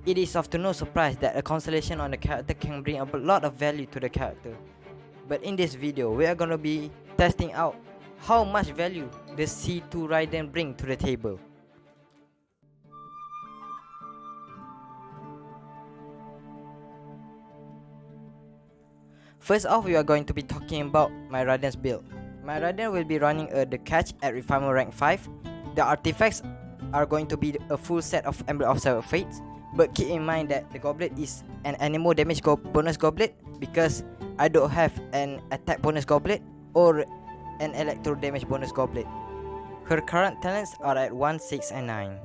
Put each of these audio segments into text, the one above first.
It is of no surprise that a constellation on the character can bring a lot of value to the character. But in this video, we are gonna be testing out how much value the C2 Raiden bring to the table. First off, we are going to be talking about my Raiden's build. My Raiden will be running the catch at refinement rank 5. The artifacts are going to be a full set of Emblem of Seven Fates, but keep in mind that the goblet is an animal damage bonus goblet because I don't have an attack bonus goblet or an electro damage bonus goblet. Her current talents are at 1, 6 and 9.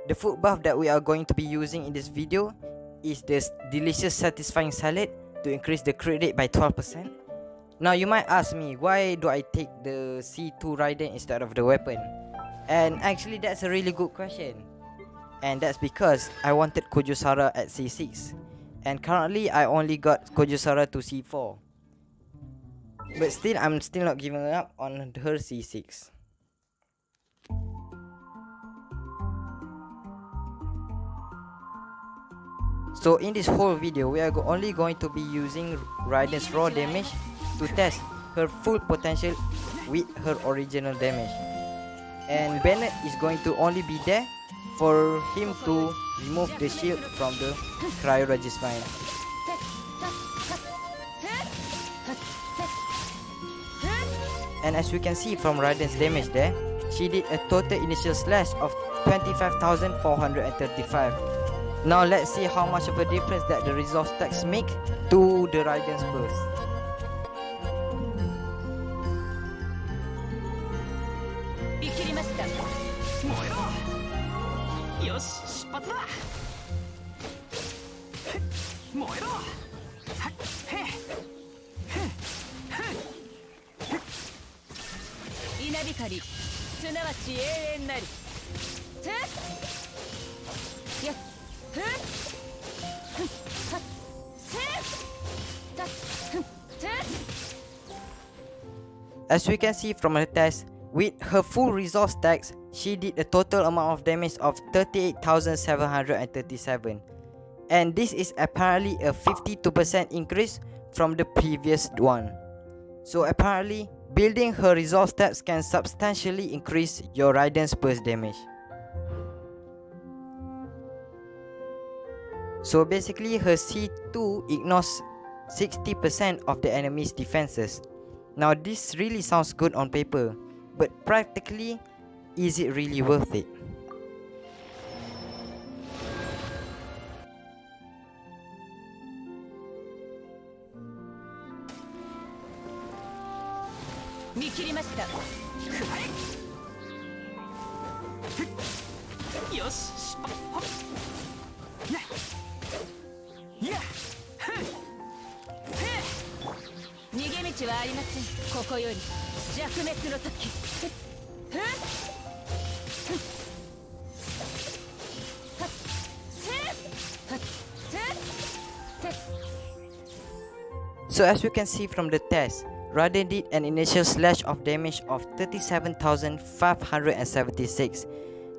The food buff that we are going to be using in this video is this delicious satisfying salad to increase the crit rate by 12%. Now you might ask me, why do I take the C2 Raiden instead of the weapon? And actually that's a really good question. And that's because I wanted Kojusara at C6. And currently I only got Kojusara to C4. But still, I'm still not giving up on her C6. So in this whole video, we are only going to be using Raiden's raw damage to test her full potential with her original damage. And Bennett is going to only be there for him to remove the shield from the Cryo Registine. And as we can see from Raiden's damage there, she did a total initial slash of 25,435. Now let's see how much of a difference that the resolve stacks make to the Raiden's burst. As we can see from her test, with her full resolve stacks, she did a total amount of damage of 38,737. And this is apparently a 52% increase from the previous one. So apparently, building her resolve stats can substantially increase your Raiden's burst damage. So basically, her C2 ignores 60% of the enemy's defenses. Now this really sounds good on paper, but practically, is it really worth it? So as you can see from the test, Raiden did an initial slash of damage of 37,576.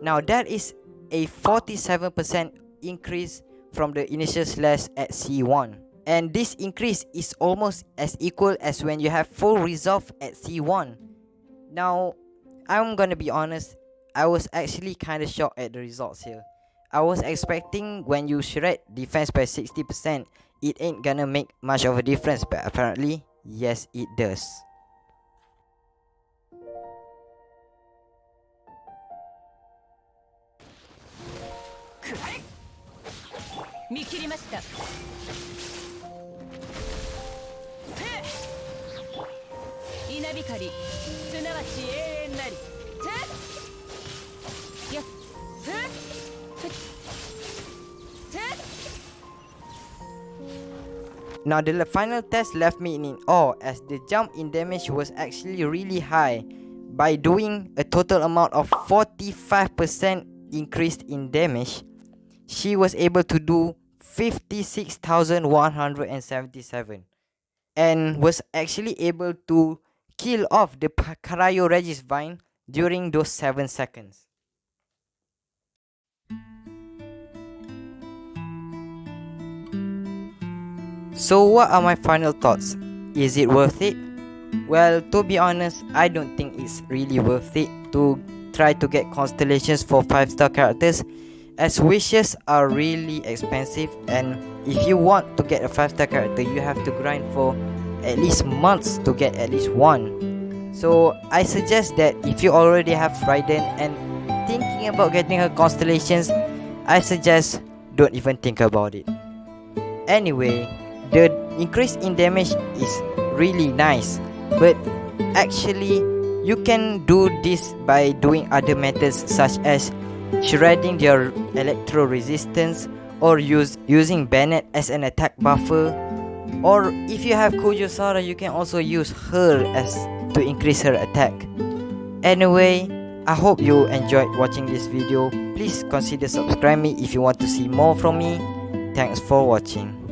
Now that is a 47% increase from the initial slash at C1. And this increase is almost as equal as when you have full resolve at C1. Now, I'm gonna be honest, I was actually kinda shocked at the results here. I was expecting when you shred defense by 60%, it ain't gonna make much of a difference, but apparently, yes it does. Now the final test left me in awe as the jump in damage was actually really high. By doing a total amount of 45% increase in damage, she was able to do 56,177 and was actually able to kill off the Cryo Registine during those 7 seconds. So what are my final thoughts? Is it worth it? Well, to be honest, I don't think it's really worth it to try to get constellations for 5-star characters, as wishes are really expensive, and if you want to get a 5-star character, you have to grind for at least months to get at least one. So I suggest that if you already have Raiden and thinking about getting her constellations, I suggest don't even think about it. Anyway, the increase in damage is really nice, but actually you can do this by doing other methods such as shredding their electro resistance, or using Bennett as an attack buffer, or if you have Kujosara, you can also use her as to increase her attack. Anyway, I hope you enjoyed watching this video. Please consider subscribing me if you want to see more from me. Thanks for watching.